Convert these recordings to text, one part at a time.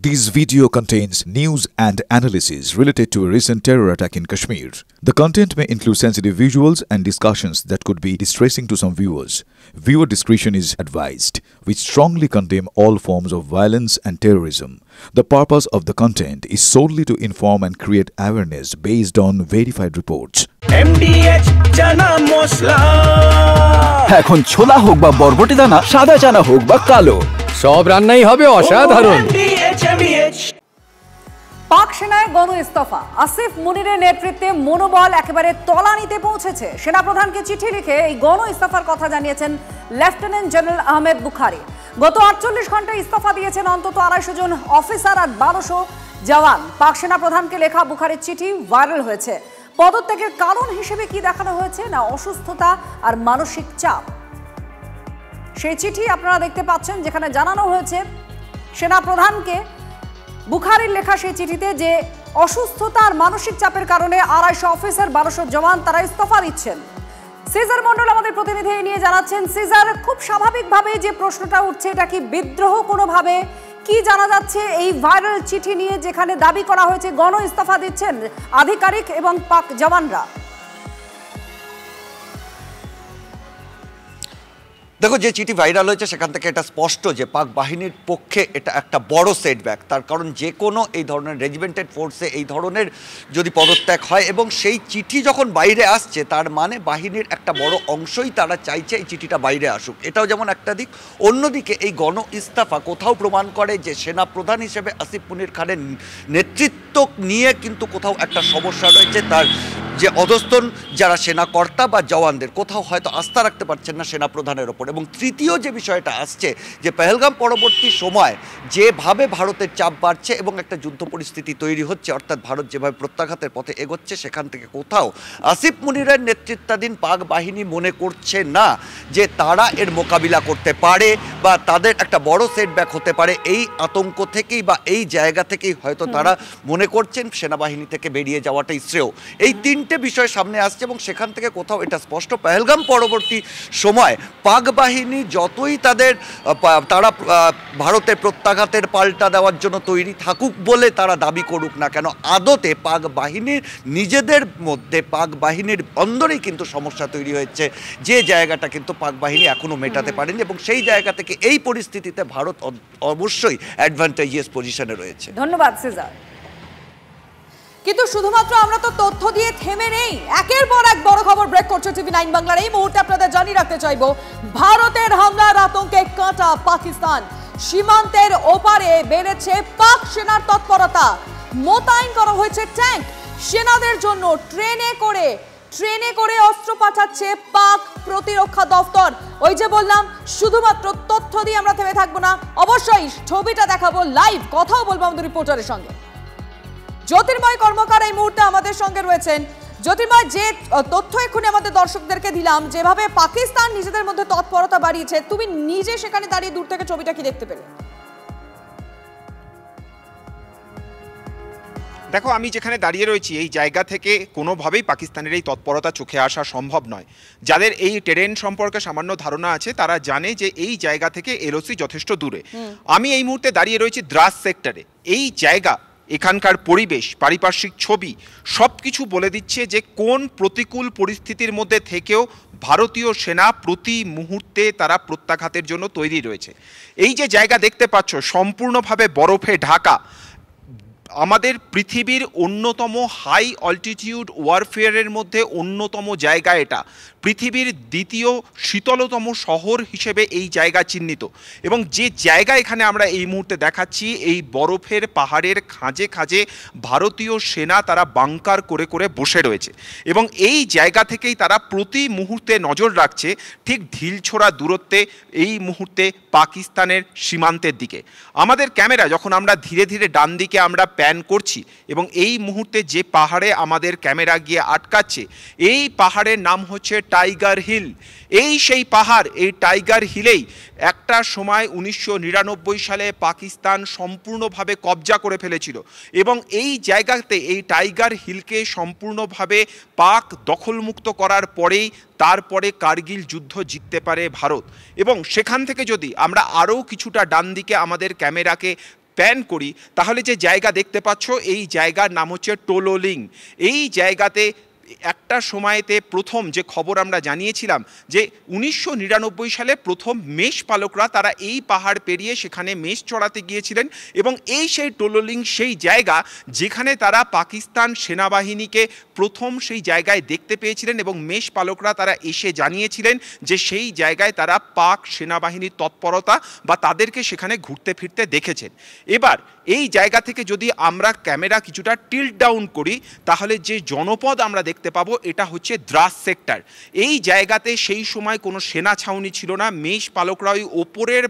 This video contains news and analysis related to a recent terror attack in Kashmir. The content may include sensitive visuals and discussions that could be distressing to some viewers. Viewer discretion is advised. We strongly condemn all forms of violence and terrorism. The purpose of the content is solely to inform and create awareness based on verified reports. MDH chana masala এখন ছোলা হোক বা বরবটি দানা, সাদা চানা হোক বা কালো, সব রান্নাই হবে অসাধারণ। পাক সেনায় গণ ইস্তফা, আসিফ মুনিরের নেতৃত্বে মনোবল একেবারে তলানিতে পৌঁছেছে। সেনাপ্রধানকে চিঠি লিখে এই গণ ইস্তফার কথা জানিয়েছেন লেফটেন্যান্ট জেনারেল আহমেদ বুখারী। গত 48 ঘন্টায় ইস্তফা দিয়েছেন অন্তত 250 জন অফিসার আর 1200 জওয়ান। পাক সেনাপ্রধানকে লেখা বুখারীর চিঠি ভাইরাল হয়েছে। পদত্যাগের কারণ হিসেবে কি দেখানো হয়েছে? না অসুস্থতা আর মানসিক চাপ। সেই চিঠি আপনারা দেখতে পাচ্ছেন, যেখানে জানানো হয়েছে সেনাপ্রধানকে বুখারীর লেখা সেই চিঠিতে যে অসুস্থতা আর মানসিক চাপের কারণে 250 অফিসার 1200 জওয়ান তারা ইস্তফা দিচ্ছেন। সিজার মন্ডল আমাদের প্রতিনিধি নিয়ে জানাচ্ছেন। সিজার, খুব স্বাভাবিকভাবে যে প্রশ্নটা উঠছে, এটা কি বিদ্রোহ কোনোভাবে? কি জানা যাচ্ছে এই ভাইরাল চিঠি নিয়ে, যেখানে দাবি করা হয়েছে গণ ইস্তফা দিচ্ছেন আধিকারিক এবং পাক জওয়ানরা? দেখো, যে চিঠি ভাইরাল হয়েছে সেখান থেকে এটা স্পষ্ট যে পাক বাহিনীর পক্ষে এটা একটা বড় সেটব্যাক। তার কারণ যে কোনো এই ধরনের রেজিমেন্টেড ফোর্সে এই ধরনের যদি পদত্যাগ হয় এবং সেই চিঠি যখন বাইরে আসছে, তার মানে বাহিনীর একটা বড় অংশই তারা চাইছে এই চিঠিটা বাইরে আসুক। এটাও যেমন একটা দিক। অন্যদিকে এই গণ ইস্তফা কোথাও প্রমাণ করে যে সেনা প্রধান হিসেবে আসিফ মুনির খানের নেতৃত্ব নিয়ে কিন্তু কোথাও একটা সমস্যা রয়েছে। তার যে অধস্তন যারা সেনাকর্তা বা জওয়ানদের কোথাও হয়তো আস্থা রাখতে পারছেন না সেনাপ্রধানের ওপর। এবং তৃতীয় যে বিষয়টা আসছে, যে পেহেলগাম পরবর্তী সময় যেভাবে ভারতের চাপ বাড়ছে এবং একটা যুদ্ধ পরিস্থিতি তৈরি হচ্ছে, অর্থাৎ ভারত যেভাবে প্রত্যাঘাতের পথে এগোচ্ছে, সেখান থেকে কোথাও আসিফ মুনিরের নেতৃত্বাধীন পাক বাহিনী মনে করছে না যে তারা এর মোকাবিলা করতে পারে বা তাদের একটা বড় সেটব্যাক হতে পারে। এই আতঙ্ক থেকেই বা এই জায়গা থেকেই হয়তো তারা মনে করছেন সেনাবাহিনী থেকে বেরিয়ে যাওয়াটাই শ্রেয়। এই তিনটে বিষয় সামনে আসছে এবং সেখান থেকে কোথাও এটা স্পষ্ট, পেহেলগাম পরবর্তী সময় পাক বাহিনী যতই তারা ভারতের প্রত্যাঘাতের পাল্টা দেওয়ার জন্য তৈরি থাকুক বলে তারা দাবি করুক না কেন, আদতে পাক বাহিনীর নিজেদের মধ্যে পাক বাহিনীর অন্দরেই কিন্তু সমস্যা তৈরি হয়েছে, যে জায়গাটা কিন্তু পাক বাহিনী এখনো মেটাতে পারেনি। এবং সেই জায়গা থেকে এই পরিস্থিতিতে ভারত অবশ্যই অ্যাডভান্টেজিয়াস পজিশনে রয়েছে। ধন্যবাদ সিজার। কিন্তু শুধুমাত্র আমরা তো তথ্য দিয়ে থেমে নেই, একের পর এক বড় খবর ব্রেক করছে TV9 বাংলার। এই মুহূর্তে আপনাদের জানিয়ে রাখতে চাইবো, ভারতের হামলার আতঙ্কে কাঁটা পাকিস্তান। সীমান্তের ওপারে বেড়েছে পাক সেনার তৎপরতা। মোতায়েন করা হয়েছে ট্যাঙ্ক। সেনাদের জন্য ট্রেনে করে অস্ত্র পাঠাচ্ছে পাক প্রতিরক্ষা দপ্তর। ওই যে বললাম, শুধুমাত্র তথ্য দিয়ে আমরা থেমে থাকবো না, অবশ্যই ছবিটা দেখাবো, লাইভ কথাও বলবো আমাদের রিপোর্টারের সঙ্গে। জ্যোতির্ময় কর্মকার এই মুহূর্তে আমাদের সঙ্গে রয়েছেন। জ্যোতির্ময়, যে তথ্য এক্ষুনি আমাদের দর্শকদেরকে দিলাম, যেভাবে পাকিস্তান নিজেদের মধ্যে তৎপরতা বাড়িয়েছে, তুমি নিজে সেখানে দাঁড়িয়ে দূর থেকে ছবিটা কি দেখতে পেলে? দেখো, আমি যেখানে দাঁড়িয়ে রয়েছি এই জায়গা থেকে কোনোভাবেই পাকিস্তানের এই তৎপরতা চোখে আসা সম্ভব নয়। যাদের এই টেরেন সম্পর্কে সামান্য ধারণা আছে তারা জানে যে এই জায়গা থেকে এলওসি যথেষ্ট দূরে। আমি এই মুহূর্তে দাঁড়িয়ে রয়েছি দ্রাস সেক্টরে। এই জায়গা, এখানকার পরিবেশ, পারিপার্শ্বিক ছবি সব কিছু বলে দিচ্ছে যে কোন প্রতিকূল পরিস্থিতির মধ্যে থেকেও ভারতীয় সেনা প্রতি মুহূর্তে তারা প্রত্যাঘাতের জন্য তৈরি রয়েছে। এই যে জায়গা দেখতে পাচ্ছ, সম্পূর্ণভাবে বরফে ঢাকা, আমাদের পৃথিবীর অন্যতম হাই অল্টিটিউড ওয়ারফেয়ারের মধ্যে অন্যতম জায়গা এটা। পৃথিবীর দ্বিতীয় শীতলতম শহর হিসেবে এই জায়গা চিহ্নিত। এবং যে জায়গা এখানে আমরা এই মুহূর্তে দেখাচ্ছি, এই বরফের পাহাড়ের খাঁজে খাঁজে ভারতীয় সেনা তারা বাংকার করে করে বসে রয়েছে। এবং এই জায়গা থেকেই তারা প্রতি মুহূর্তে নজর রাখছে ঠিক ঢিলছোড়া দূরত্বে এই মুহূর্তে পাকিস্তানের সীমান্তের দিকে। আমাদের ক্যামেরা যখন আমরা ধীরে ধীরে ডান দিকে আমরা প্যান করছি এবং এই মুহূর্তে যে পাহাড়ে আমাদের ক্যামেরা গিয়ে আটকাচ্ছে, এই পাহাড়ের নাম হচ্ছে টাইগার হিল। এই সেই পাহাড়, এই টাইগার হিলেই একটা সময় 1999 সালে পাকিস্তান সম্পূর্ণভাবে কবজা করে ফেলেছিল এবং এই জায়গাতে, এই টাইগার হিলকে সম্পূর্ণভাবে পাক দখলমুক্ত করার পরেই তারপরে কার্গিল যুদ্ধ জিততে পারে ভারত। এবং সেখান থেকে যদি আমরা আরও কিছুটা ডান দিকে আমাদের ক্যামেরাকে প্যান করি তাহলে যে জায়গা দেখতে পাচ্ছ এই জায়গার নাম হচ্ছে টোলোলিং। এই জায়গাতে একটা সময়তে প্রথম যে খবর আমরা জানিয়েছিলাম যে 1999 সালে প্রথম মেষ পালকরা তারা এই পাহাড় পেরিয়ে সেখানে মেষ চড়াতে গিয়েছিলেন এবং এই সেই টোলোলিং সেই জায়গা যেখানে তারা পাকিস্তান সেনাবাহিনীকে প্রথম সেই জায়গায় দেখতে পেয়েছিলেন এবং মেষ পালকরা তারা এসে জানিয়েছিলেন যে সেই জায়গায় তারা পাক সেনাবাহিনীর তৎপরতা বা তাদেরকে সেখানে ঘুরতে ফিরতে দেখেছেন। এবার এই জায়গা থেকে যদি আমরা ক্যামেরা কিছুটা টিল্ট ডাউন করি তাহলে যে জনপদ আমরা দেখতে পাবো এটা হচ্ছে দ্রাস সেক্টর। এই জায়গাতে সেই সময় কোনো সেনা ছাউনি ছিল না, মেষ পালকরা ওই ওপরের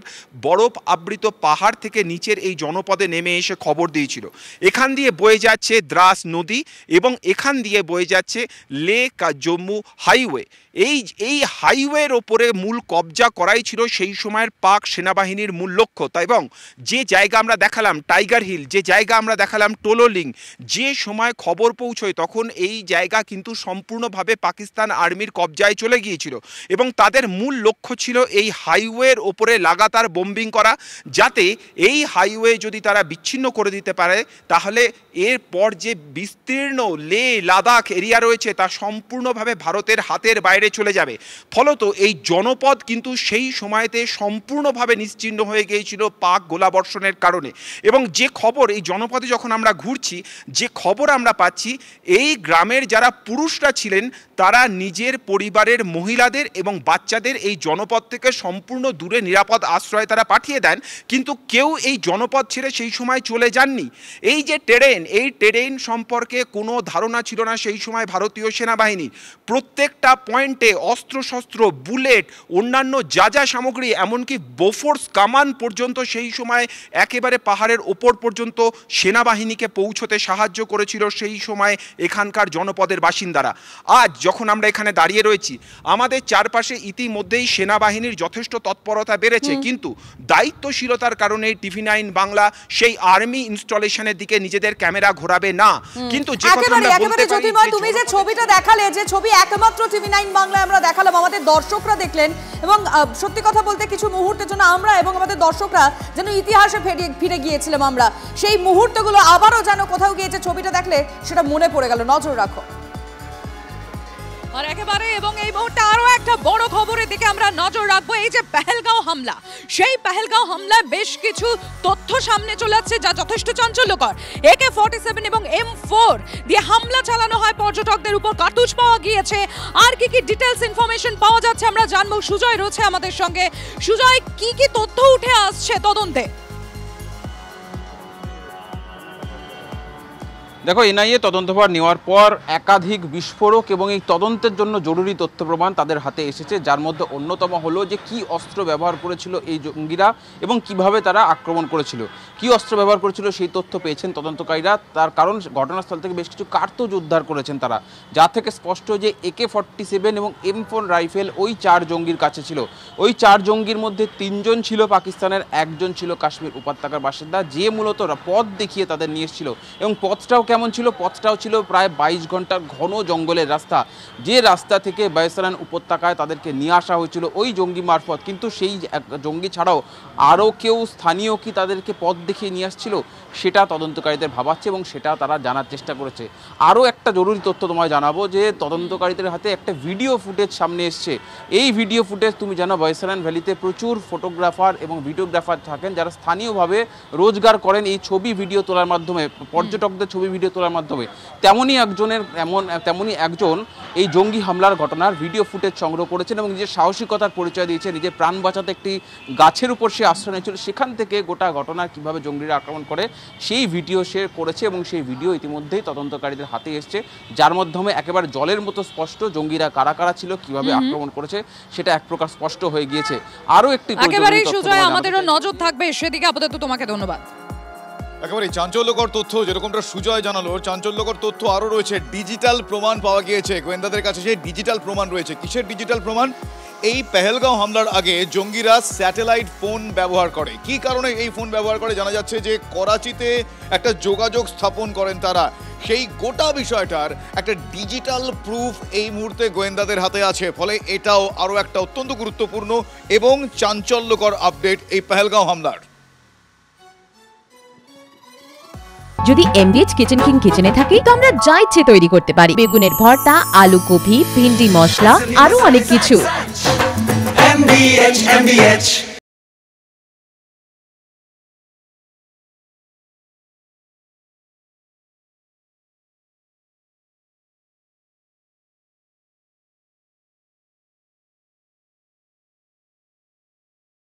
বরফ আবৃত পাহাড় থেকে নিচের এই জনপদে নেমে এসে খবর দিয়েছিল। এখান দিয়ে বয়ে যাচ্ছে দ্রাস নদী এবং এখান দিয়ে বয়ে যাচ্ছে লেহ জম্মু হাইওয়ে। এই হাইওয়ের ওপরে মূল কবজা করাই ছিল সেই সময়ের পাক সেনাবাহিনীর মূল লক্ষ্য। এবং যে জায়গা আমরা দেখালাম টাইগার হিল, যে জায়গা আমরা দেখালাম টোলোলিং, যে সময় খবর পৌঁছয় তখন এই জায়গা কিন্তু সম্পূর্ণভাবে পাকিস্তান আর্মির কবজায় চলে গিয়েছিল এবং তাদের মূল লক্ষ্য ছিল এই হাইওয়ের ওপরে লাগাতার বোম্বিং করা, যাতে এই হাইওয়ে যদি তারা বিচ্ছিন্ন করে দিতে পারে তাহলে এরপর যে বিস্তীর্ণ লে লাদাখ এরিয়া রয়েছে তা সম্পূর্ণভাবে ভারতের হাতের বাইরে চলে যাবে। ফলত এই জনপদ কিন্তু সেই সময়তে সম্পূর্ণভাবে নিশ্চিহ্ন হয়ে গিয়েছিল পাক গোলাবর্ষণের কারণে। এবং যে খবর এই জনপদে যখন আমরা ঘুরছি, যে খবর আমরা পাচ্ছি, এই গ্রামের যারা পুরুষরা ছিলেন তারা নিজের পরিবারের মহিলাদের এবং বাচ্চাদের এই জনপদ থেকে সম্পূর্ণ দূরে নিরাপদ আশ্রয়ে তারা পাঠিয়ে দেন, কিন্তু কেউ এই জনপদ ছেড়ে সেই সময় চলে যাননি। এই যে টেরেন, এই টেরেন সম্পর্কে কোনো ধারণা ছিল না সেই সময় ভারতীয় সেনাবাহিনী। প্রত্যেকটা পয়েন্টে অস্ত্রশস্ত্র, বুলেট, অন্যান্য যা যা সামগ্রী, এমনকি বোফোর্স কামান পর্যন্ত সেই সময় একেবারে পাহাড়ের ওপর পর্যন্ত সেনাবাহিনীকে পৌঁছতে সাহায্য করেছিল সেই সময় এখানকার জনপদের বাসিন্দারা। আজ যখন আমরা এখানে দাঁড়িয়ে রয়েছি আমাদের চারপাশে ইতিমধ্যেই সেনাবাহিনীর যথেষ্ট তৎপরতা বেড়েছে, কিন্তু দায়িত্বশীলতার কারণে TV9 বাংলা সেই আর্মি ইনস্টলেশনের দিকে নিজেদের ক্যামেরা ঘোরাবে না। কিন্তু যে কথা আমরা বলতে পারি, তুমি যে ছবিটা দেখালে, যে ছবি একমাত্র TV9 বাংলায় আমরা দেখালাম, আমাদের দর্শকরা দেখলেন এবং সত্যি কথা বলতে কিছু মুহূর্তের জন্য আমরা এবং আমাদের দর্শকরা যেন ইতিহাসে ফিরে গিয়েছিলাম। আমরা সেই মুহূর্তগুলো আবারও যেন কোথাও গিয়ে যে ছবিটা দেখলে সেটা মনে পড়ে গেল। নজর রাখো। আর একেবারে এবং এই মুহূর্তে আরো একটা বড় খবরের দিকে আমরা নজর রাখবো। এই যে পেহেলগাঁও হামলা, সেই পেহেলগাঁও হামলায় বেশ কিছু তথ্য সামনে চলে আসছে যা যথেষ্ট চাঞ্চল্যকর। AK-47 এবং M4 দিয়ে হামলা চালানো হয় পর্যটকদের উপর, কার্তুজ পাওয়া গিয়েছে। আর কি কি ডিটেইলস ইনফরমেশন পাওয়া যাচ্ছে আমরা জানবো। সুজয় রয়েছে আমাদের সঙ্গে। সুজয়, কি কি তথ্য উঠে আসছে তদন্তে? দেখো, NIA তদন্তভার নেওয়ার পর একাধিক বিস্ফোরক এবং এই তদন্তের জন্য জরুরি তথ্য প্রমাণ তাদের হাতে এসেছে, যার মধ্যে অন্যতম হলো যে কি অস্ত্র ব্যবহার করেছিল এই জঙ্গিরা এবং কিভাবে তারা আক্রমণ করেছিল। কি অস্ত্র ব্যবহার করেছিল সেই তথ্য পেয়েছেন তদন্তকারীরা। তার কারণ ঘটনাস্থল থেকে বেশ কিছু কার্তুজ উদ্ধার করেছেন তারা, যা থেকে স্পষ্ট যে AK-47 এবং M4 রাইফেল ওই 4 জঙ্গির কাছে ছিল। ওই 4 জঙ্গির মধ্যে 3 জন ছিল পাকিস্তানের, 1 জন ছিল কাশ্মীর উপত্যকার বাসিন্দা, যে মূলত পথ দেখিয়ে তাদের নিয়ে এসেছিল। এবং পথটাও কেমন ছিল? পথটাও ছিল প্রায় 22 ঘন্টার ঘন জঙ্গলের রাস্তা, যে রাস্তা থেকে বায়সালান উপত্যকায় তাদেরকে নিয়ে আসা হয়েছিল ওই জঙ্গি মারফত। কিন্তু সেই জঙ্গি ছাড়াও আরও কেউ স্থানীয় কি তাদেরকে পথ দেখিয়ে নিয়ে আসছিল সেটা তদন্তকারীদের ভাবাচ্ছে এবং সেটা তারা জানার চেষ্টা করেছে। আরও একটা জরুরি তথ্য তোমায় জানাবো যে তদন্তকারীদের হাতে একটা ভিডিও ফুটেজ সামনে এসছে। এই ভিডিও ফুটেজ তুমি জানো বায়সালান ভ্যালিতে প্রচুর ফটোগ্রাফার এবং ভিডিওগ্রাফার থাকেন যারা স্থানীয়ভাবে রোজগার করেন এই ছবি ভিডিও তোলার মাধ্যমে, পর্যটকদের ছবি ভিডিও তোলার মাধ্যমে। তেমনই একজন এই জঙ্গি হামলার ঘটনার ভিডিও ফুটেজ সংগ্রহ করেছেন এবং নিজের সাহসিকতার পরিচয় দিয়েছে। নিজের প্রাণ বাঁচাতে একটি গাছের উপর সে আশ্রয় নিয়েছিল, সেখান থেকে গোটা ঘটনার কিভাবে জঙ্গিরা আক্রমণ করে সেই ভিডিও সে করেছে এবং সেই ভিডিও ইতিমধ্যেই তদন্তকারীদের হাতে এসছে, যার মাধ্যমে একেবারে জলের মতো স্পষ্ট জঙ্গিরা কারা কারা ছিল, কিভাবে আক্রমণ করেছে সেটা এক প্রকার স্পষ্ট হয়ে গিয়েছে। আরও একটি একেবারেই সুজয়, আমাদেরও নজর থাকবে সেদিকে। আপাতত তোমাকে ধন্যবাদ। একেবারে চাঞ্চল্যকর তথ্য, যেরকমটা সুজয় জানালো, চাঞ্চল্যকর তথ্য আরও রয়েছে। ডিজিটাল প্রমাণ পাওয়া গিয়েছে গোয়েন্দাদের কাছে, সেই ডিজিটাল প্রমাণ রয়েছে। কিসের ডিজিটাল প্রমাণ? এই পেহেলগাঁও হামলার আগে জঙ্গিরা স্যাটেলাইট ফোন ব্যবহার করে। কি কারণে এই ফোন ব্যবহার করে? জানা যাচ্ছে যে করাচিতে একটা যোগাযোগ স্থাপন করেন তারা। সেই গোটা বিষয়টার একটা ডিজিটাল প্রুফ এই মুহূর্তে গোয়েন্দাদের হাতে আছে। ফলে এটাও আরও একটা অত্যন্ত গুরুত্বপূর্ণ এবং চাঞ্চল্যকর আপডেট এই পেহেলগাঁও হামলার। যদি MDH কিচেন কিং কিচেনে থাকি তো আমরা যা ইচ্ছে তৈরি করতে পারি। বেগুনের ভর্তা, আলু কপি, ভিন্ডি মশলা, আরো অনেক কিছু। MDH